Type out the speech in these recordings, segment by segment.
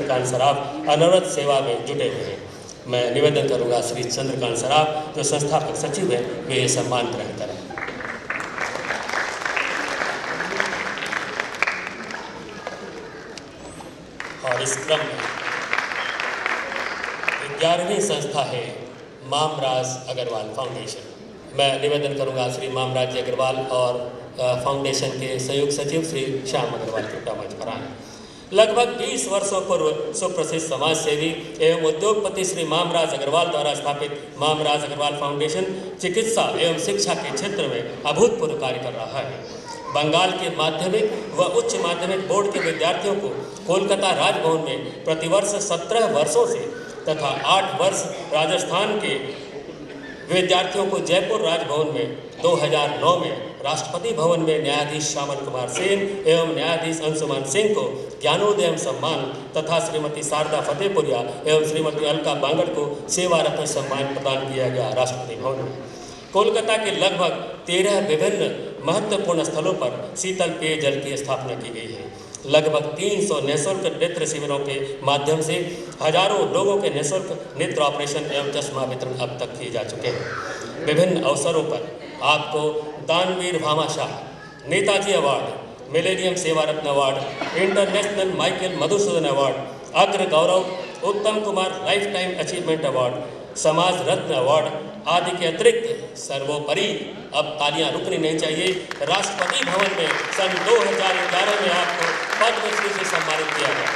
चंद्रकांत सराफ अनवरत सेवा में जुटे हुए हैं। मैं निवेदन करूंगा श्री चंद्रकांत सराफ जो संस्थापक सचिव हैं वे ये सम्मान ग्रहण करें। और इस क्रम में 11वीं संस्था है मामराज अग्रवाल फाउंडेशन। मैं निवेदन करूंगा श्री मामराज जी अग्रवाल और फाउंडेशन के संयुक्त सचिव श्री श्याम अग्रवाल कृपया मंच पर आएं। लगभग 20 वर्षों पूर्व सुप्रसिद्ध समाज सेवी एवं उद्योगपति श्री मामराज अग्रवाल द्वारा स्थापित मामराज अग्रवाल फाउंडेशन चिकित्सा एवं शिक्षा के क्षेत्र में अभूतपूर्व कार्य कर रहा है। बंगाल के माध्यमिक व उच्च माध्यमिक बोर्ड के विद्यार्थियों को कोलकाता राजभवन में प्रतिवर्ष 17 वर्षों से तथा 8 वर्ष राजस्थान के विद्यार्थियों को जयपुर राजभवन में 2009 में राष्ट्रपति भवन में न्यायाधीश श्यामल कुमार सेन एवं न्यायाधीश अंशुमान सिंह को ज्ञानोदय सम्मान तथा श्रीमती शारदा फतेहपुरिया एवं श्रीमती अलका बांगड़ को सेवा रत्न सम्मान प्रदान किया गया। राष्ट्रपति भवन में कोलकाता के लगभग 13 विभिन्न महत्वपूर्ण स्थलों पर शीतल पेयजल की स्थापना की गई है। लगभग 300 निःशुल्क नेत्र शिविरों के माध्यम से हजारों लोगों के निःशुल्क नेत्र ऑपरेशन एवं चश्मा वितरण अब तक किए जा चुके हैं। विभिन्न अवसरों पर आपको दानवीर Bhamashah, Netaji award, millennium Seva Ratna award, international Michael Madhusudan award, Agra Gaurav, Uttam Kumar life time achievement award, Samaj Ratna award आदि के अतिरिक्त सर्वोपरि अब तालियां रुकनी नहीं चाहिए, राष्ट्रपति भवन में सन 2011 में आपको पद्मश्री से सम्मानित किया गया।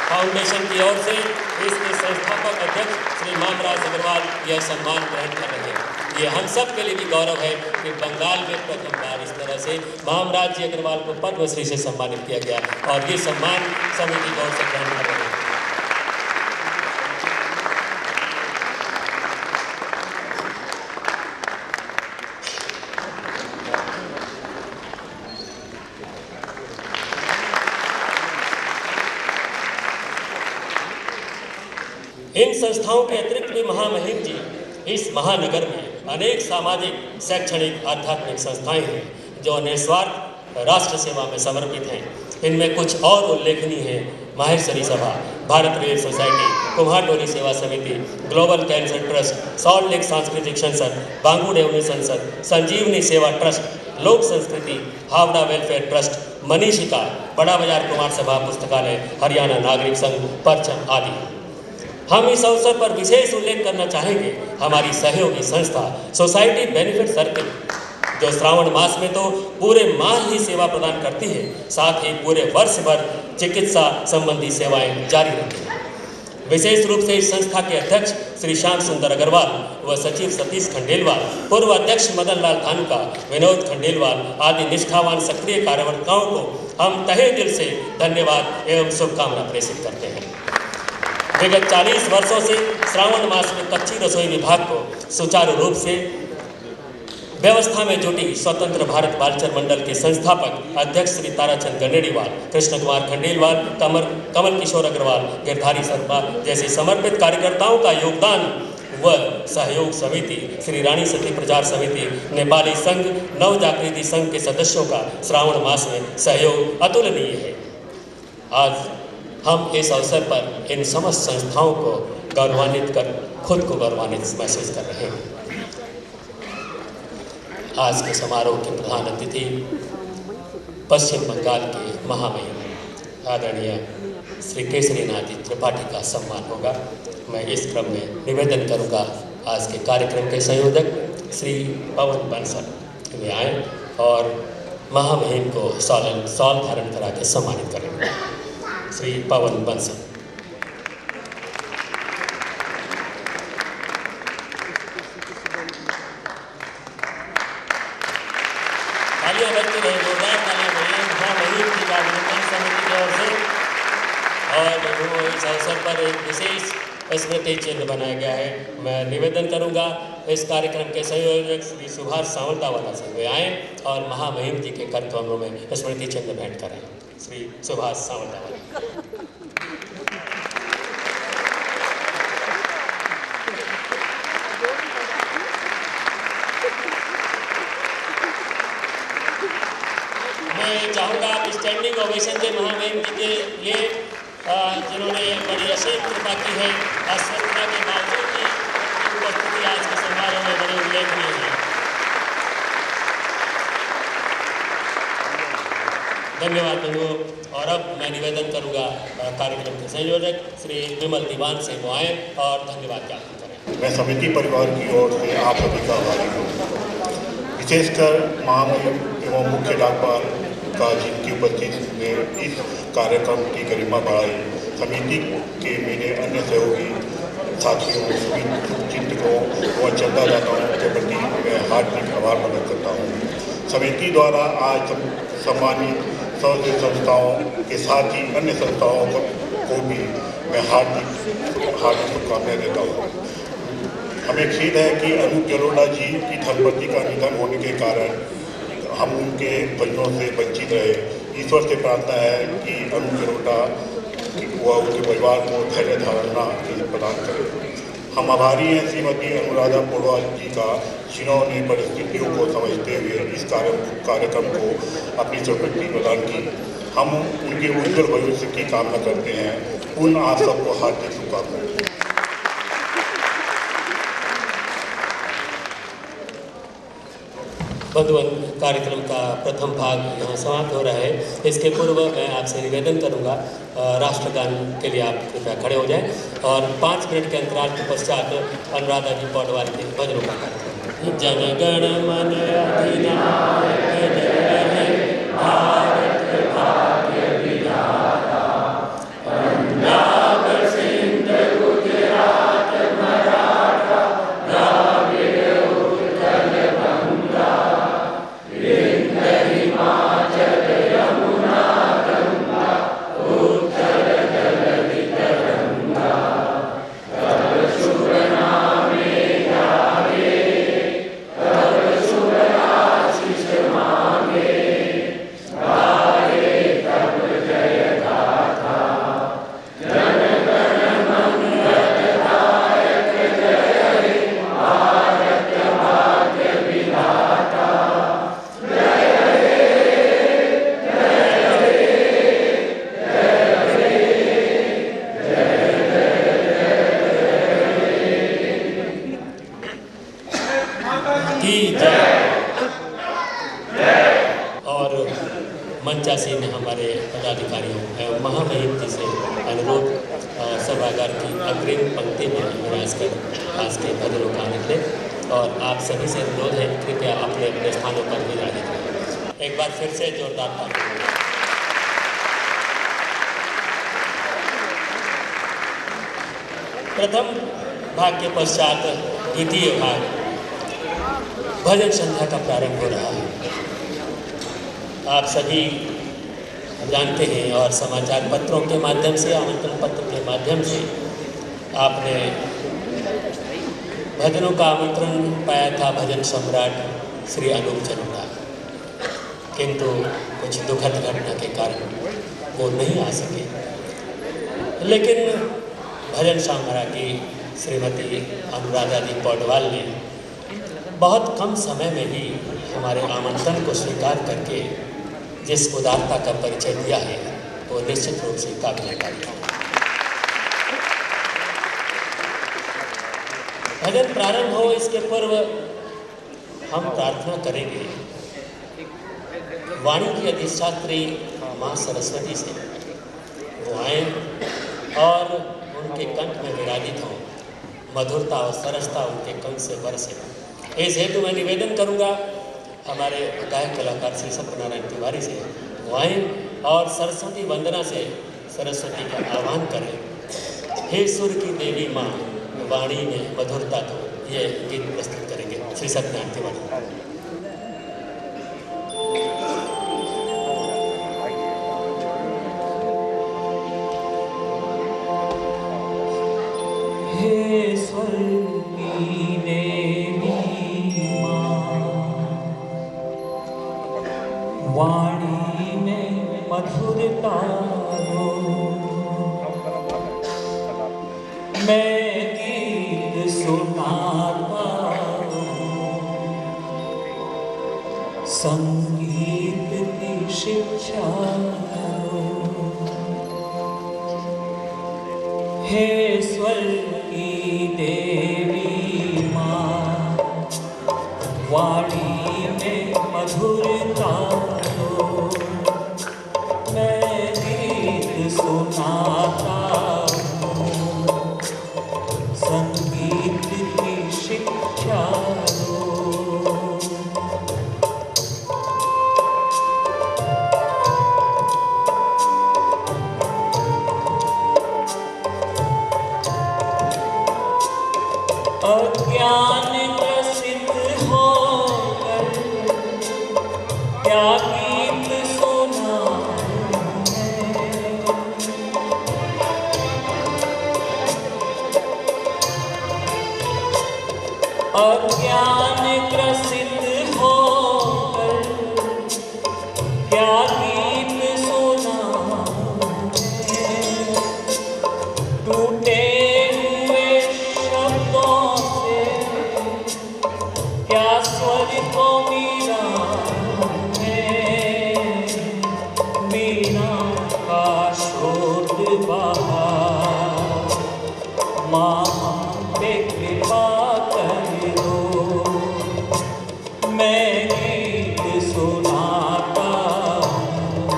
फाउंडेशन की ओर से इसके संस्थापक अध्यक्ष श्री मामराज अग्रवाल यह सम्मान ग्रहण कर रहे हैं। ये हम सब के लिए भी गौरव है कि बंगाल में प्रथम बार इस तरह से मामराज जी अग्रवाल को पद्मश्री से सम्मानित किया गया और ये सम्मान समिति की ओर से ग्रहण कर रहे हैं। इन संस्थाओं के अतिरिक्त भी महामहिम जी इस महानगर में अनेक सामाजिक, शैक्षणिक, आध्यात्मिक संस्थाएं हैं जो निस्वार्थ राष्ट्र सेवा में समर्पित हैं। इनमें कुछ और उल्लेखनीय हैं माहेश्वरी सभा, भारत रेल सोसाइटी, कुम्हारटोली सेवा समिति, global cancer trust, salt lake सांस्कृतिक संसद, बांगू देवनी संसद, संजीवनी सेवा ट्रस्ट, लोक संस्कृति, हावड़ा वेलफेयर ट्रस्ट, मनीषिका, बड़ा बाजार कुमार सभा पुस्तकालय, हरियाणा नागरिक संघ, परचम आदि। हम इस अवसर पर विशेष उल्लेख करना चाहेंगे हमारी सहयोगी संस्था सोसाइटी बेनिफिट सर्किल जो श्रावण मास में तो पूरे माह ही सेवा प्रदान करती है, साथ ही पूरे वर्ष भर चिकित्सा संबंधी सेवाएं जारी रखती है। विशेष रूप से इस संस्था के अध्यक्ष श्री श्याम सुंदर अग्रवाल व सचिव सतीश खंडेलवाल, पूर्व अध्यक्ष मदन लाल धानुका, विनोद खंडेलवाल आदि निष्ठावान सक्रिय कार्यकर्ताओं को हम तहे दिल से धन्यवाद एवं शुभकामना प्रेषित करते हैं। विगत 40 वर्षों से श्रावण मास में कच्ची रसोई विभाग को सुचारू रूप से व्यवस्था में जुटी स्वतंत्र भारत बालचर मंडल के संस्थापक अध्यक्ष श्री ताराचंद गंडेड़ीवाल, कृष्ण कुमार खंडेलवाल, कमल किशोर अग्रवाल, गिरधारी सरपा जैसे समर्पित कार्यकर्ताओं का योगदान व सहयोग समिति, श्री रानी सती प्रचार समिति, नेपाली संघ, नव जागृति संघ के सदस्यों का श्रावण मास में सहयोग अतुलनीय है। आज हम इस अवसर पर इन समस्त संस्थाओं को गौरवान्वित कर खुद को गौरवान्वित महसूस कर रहे हैं। आज के समारोह के प्रधान अतिथि पश्चिम बंगाल के महामहिम आदरणीय श्री केसरीनाथ जी त्रिपाठी का सम्मान होगा। मैं इस क्रम में निवेदन करूंगा आज के कार्यक्रम के संयोजक श्री पवन बंसल वे आए और महामहिम को सॉल धारण करा के सम्मानित करेंगे। श्री पवन बंसल। तालियां बजती रहे, जोरदार तालियां बजाएं महामहिम की राजनीतिक समिति की ओर से। और इस अवसर पर एक विशेष स्मृति चिन्ह बनाया गया है। मैं निवेदन करूंगा इस कार्यक्रम के संयोजक श्री सुभाष सावंतावाला से वे आएँ और महामहिम जी के कर कमरों में स्मृति चिन्ह भेंट करें। श्री सुभाष सावंतावाला। मैं चाहूँगा स्टैंडिंग ओवेशन से महामहिम जी के लिए जिन्होंने बड़ी असीम कृपा की है। अस्वस्थता के बावजूद भी उपस्थिति आज के समारोह में बड़ी उल्लेखनीय है। धन्यवाद बंधुओं। और अब मैं निवेदन करूंगा कार्यक्रम के संयोजक श्री विमल दीवान से वो आए और धन्यवाद ज्ञापन करें। मैं समिति परिवार की ओर से आप सभी का आभारी हूँ, विशेषकर महामहिम एवं मुख्य डाकपाल का जिनकी उपस्थिति में इस कार्यक्रम की गरिमा बढ़ाई। समिति के मेरे अन्य सहयोगी साथियों, चिंतकों और चंदादाताओं के प्रति मैं हार्दिक आभार प्रकट करता हूँ। समिति द्वारा आज सम्मानित स्वयं संस्थाओं के साथ ही अन्य संस्थाओं को भी मैं हार्दिक शुभकामनाएं देता हूँ। हमें खेद है कि अनूप जलोटा जी की धर्मपत्नी का निधन होने के कारण हम उनके भजनों से वंचित रहे। ईश्वर से प्रार्थना है कि अनूप जलोटा वह उनके परिवार को धैर्य धारणा प्रदान करे। हम आभारी हैं श्रीमती अनुराधा पौडवाल जी का, जिन्होंने परिस्थितियों को समझते हुए इस कार्यक्रम को अपनी स्वीकृति प्रदान की। हम उनके उज्जवल भविष्य की कामना करते हैं। उन आप सबको हार्दिक शुभकामनाएं। बंधुगण, कार्यक्रम का प्रथम भाग यहाँ समाप्त हो रहा है। इसके पूर्व मैं आपसे निवेदन करूँगा राष्ट्रगान के लिए आप कृपया खड़े हो जाएं और 5 मिनट के अंतराल के पश्चात अनुराधा जी पौडवाल के भजनों का कार्यक्रम। जन गण मन अधिनायक जय हे भारत भाग्य विधाता, पंजाब सिंध गुजरात मराठा द्राविड़ उत्कल गंगा, विंध्य हिमाचल यमुना गंगा, उत्तर जलधि तरंगा, तब शुभ नामे गावे, तब शुभ आशीष मांगे, गाए तब जय गाथा। जन गण मंगलदायक जय हे भारत भाग्य विधाता, जय हे, जय हे, जय हे, की जय। और मंचासीन हमारे पदाधिकारियों एवं महामहिम जी से अनुरोध सभागार की अग्रिम पंक्ति में विराज कर आज के भजनों का आनंद लें। और आप सभी से अनुरोध है कृपया अपने अपने स्थानों पर विराजित रहें। एक बार फिर से जोरदार तालियां। प्रथम भाग के पश्चात द्वितीय भाग भजन संध्या का प्रारंभ हो रहा है। आप सभी जानते हैं और समाचार पत्रों के माध्यम से, आमंत्रण पत्र के माध्यम से आपने भजनों का आमंत्रण पाया था भजन सम्राट श्री अनूप जलोटा, किंतु कुछ दुखद घटना के कारण वो नहीं आ सके। लेकिन भजन सम्राज्ञी श्रीमती अनुराधा जी पौडवाल ने बहुत कम समय में ही हमारे आमंत्रण को स्वीकार करके जिस उदारता का परिचय दिया है वो निश्चित रूप से काबिल तारीफ है। भजन प्रारंभ हो इसके पूर्व हम प्रार्थना करेंगे वाणी की अधिष्ठात्री माँ सरस्वती से वो आए और उनके कंठ में विराजित हों, मधुरता और सरसता उनके कंठ से बरसे। इस हेतु मैं निवेदन करूंगा हमारे गायक कलाकार श्री सत्यनारायण तिवारी से वो आए और सरस्वती वंदना से सरस्वती का आह्वान करें। हे सुर की देवी माँ, वाणी में मधुरता तो ये गीत प्रस्तुत करेंगे श्री सत्यनारायण तिवारी। हे स्वर की देवी माँ, वाणी में मधुरता दो, मैं गीत सुनाता हूँ, संगीत की शिक्षा दो। हे स्वर्ग की देवी माँ, वाणी में मधुरता दो, मैं गीत सुनाता हूँ, संगीत की शिक्षा दो। अज्ञान ग्रसित होकर क्या गीत सुनाऊं मैं, अज्ञान ग्रसित होकर क्या गीत सुनाऊं मैं, टूटे हुए शब्दों से क्या स्वर को मिलाऊं मैं, वीणा का शोध बहा, माँ पे कृपा कर दो, मैं गीत सुनाता हूँ,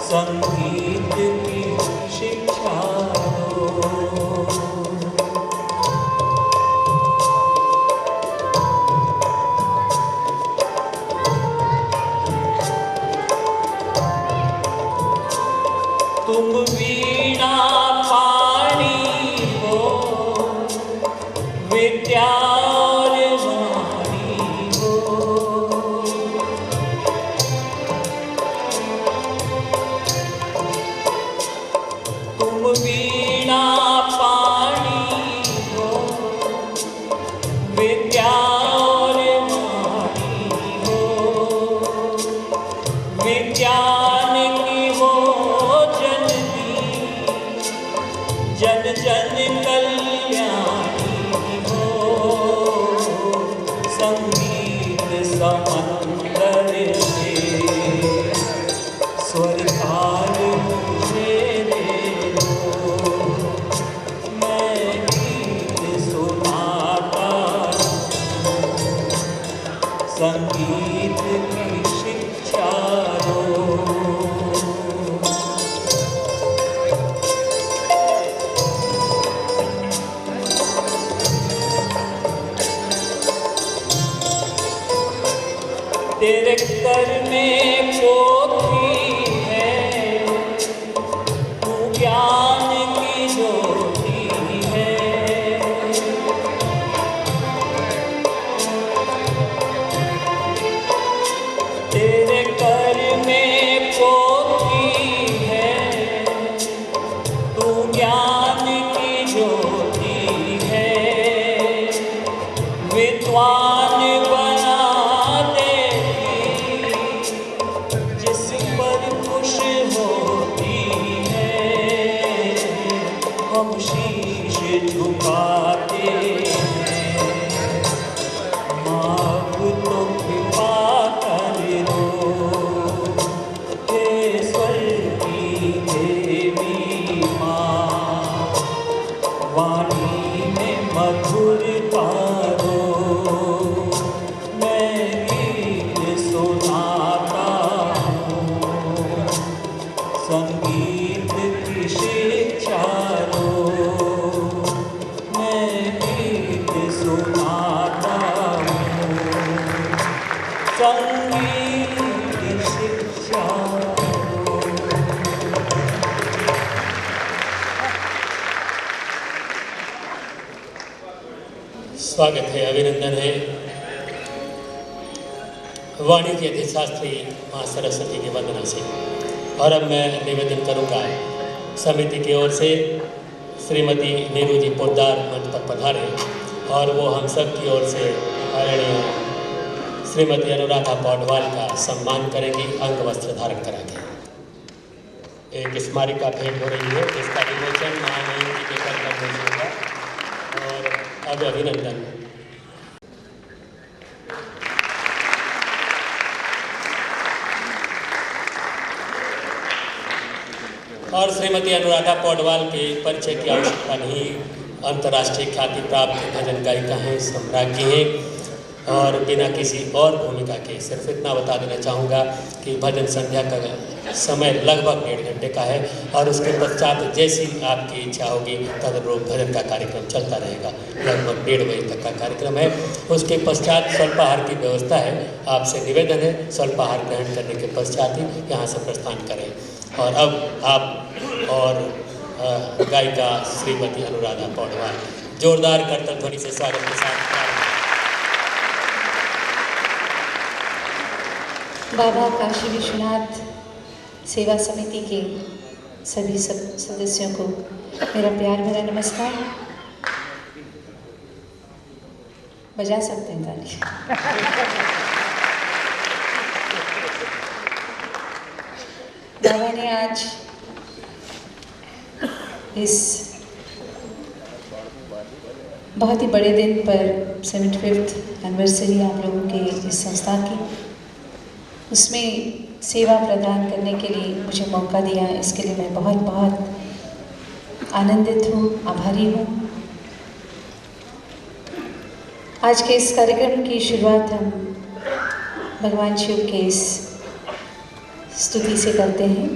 संगीत की शिक्षा दो। तुम वीणा पाणी हो, विद्या और वाणी हो, तुम वीणा पाणी हो, विद्या और वाणी हो, विज्ञान की हो जननी, जन जन कल्याणी हो, संगीत समंदर से स्वर ताल मुझे दे दो, मैं गीत सुनाता हूँ, संगीत की शिक्षा दो। तेरे कर में पोथी है, तू ज्ञान की ज्योति है, तेरे कर में पोथी है, तू ज्ञान की ज्योति है, विद्वान बना देगी जिस पर खुश होती है, हम शीश झुकाते हैं, माँ तो कृपा कर दो, हे स्वर्ग की देवी माँ, वाणी में मधुरता दो, मैं गीत सुनाता हूँ, संगीत की शिक्षा दो, मैं गीत सुनाता हूँ, संगीत की शिक्षा दो। स्वागत है, अभिनंदन है वाणी के अधिशास्त्री माँ सरस्वती की वंदना से। और अब मैं निवेदन करूँगा समिति की ओर से श्रीमती नीरू जी पोद्दार मंच पर पधारे और वो हम सब की ओर से आदरणीय श्रीमती अनुराधा पौडवाल का सम्मान करेंगी अंग वस्त्र धारण करा के। एक स्मारिका भेंट हो रही है, इसका विमोचन महामहिम जी के कर होगा। और अब अभिनंदन। और श्रीमती अनुराधा पौडवाल के परिचय की आवश्यकता नहीं। अंतर्राष्ट्रीय ख्याति प्राप्त भजन गायिका हैं, सम्राज्ञी हैं और बिना किसी और भूमिका के सिर्फ इतना बता देना चाहूँगा कि भजन संध्या का समय लगभग 1.5 घंटे का है और उसके पश्चात जैसी आपकी इच्छा होगी तदनुरूप भजन का कार्यक्रम चलता रहेगा। लगभग 1:30 बजे तक का कार्यक्रम है। उसके पश्चात स्वल्पाहार की व्यवस्था है। आपसे निवेदन है स्वल्पाहार ग्रहण करने के पश्चात ही यहाँ से प्रस्थान करें। और अब आप और गायिका श्रीमती अनुराधा पौडवाल जोरदार करतल ध्वनि से स्वागत के साथ बाबा काशी विश्वनाथ सेवा समिति के सभी सदस्यों को मेरा प्यार भरा नमस्कार। बजा सकते हैं ताली। बाबा ने आज इस बहुत ही बड़े दिन पर 75th एनिवर्सरी आप लोगों के इस संस्था की, उसमें सेवा प्रदान करने के लिए मुझे मौका दिया। इसके लिए मैं बहुत बहुत आनंदित हूँ, आभारी हूँ। आज के इस कार्यक्रम की शुरुआत हम भगवान शिव के इस स्तुति से करते हैं।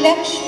Let's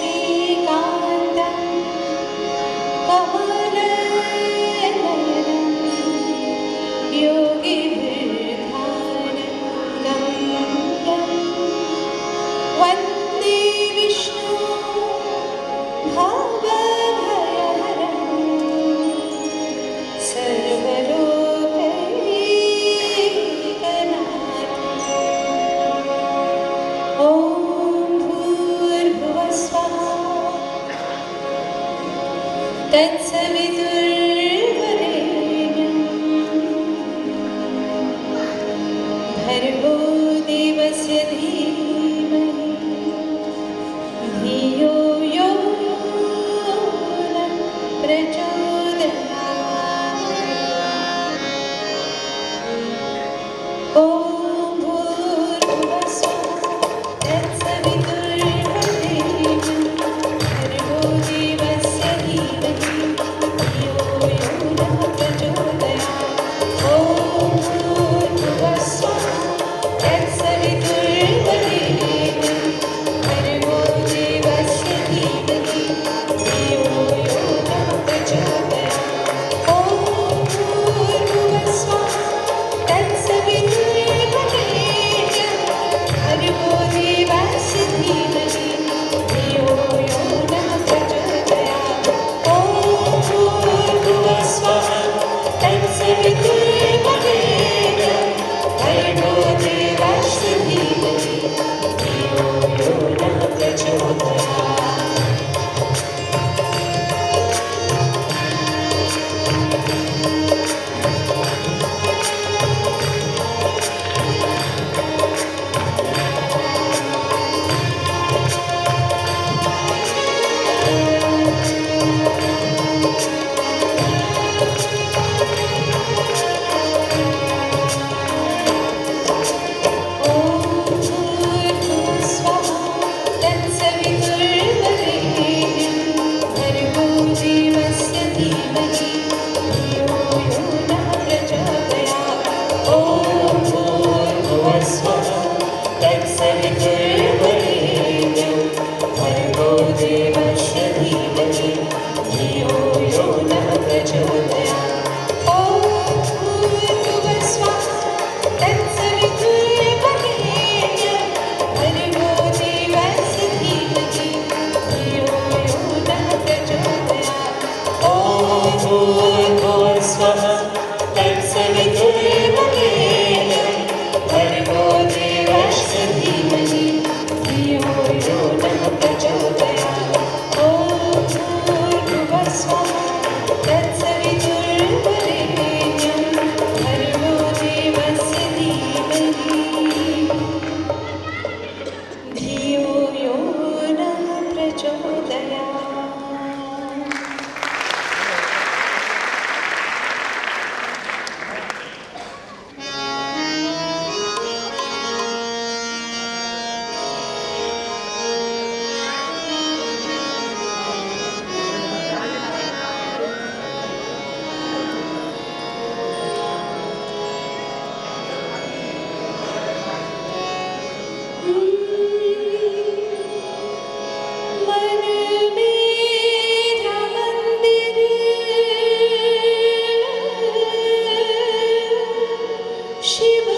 शिव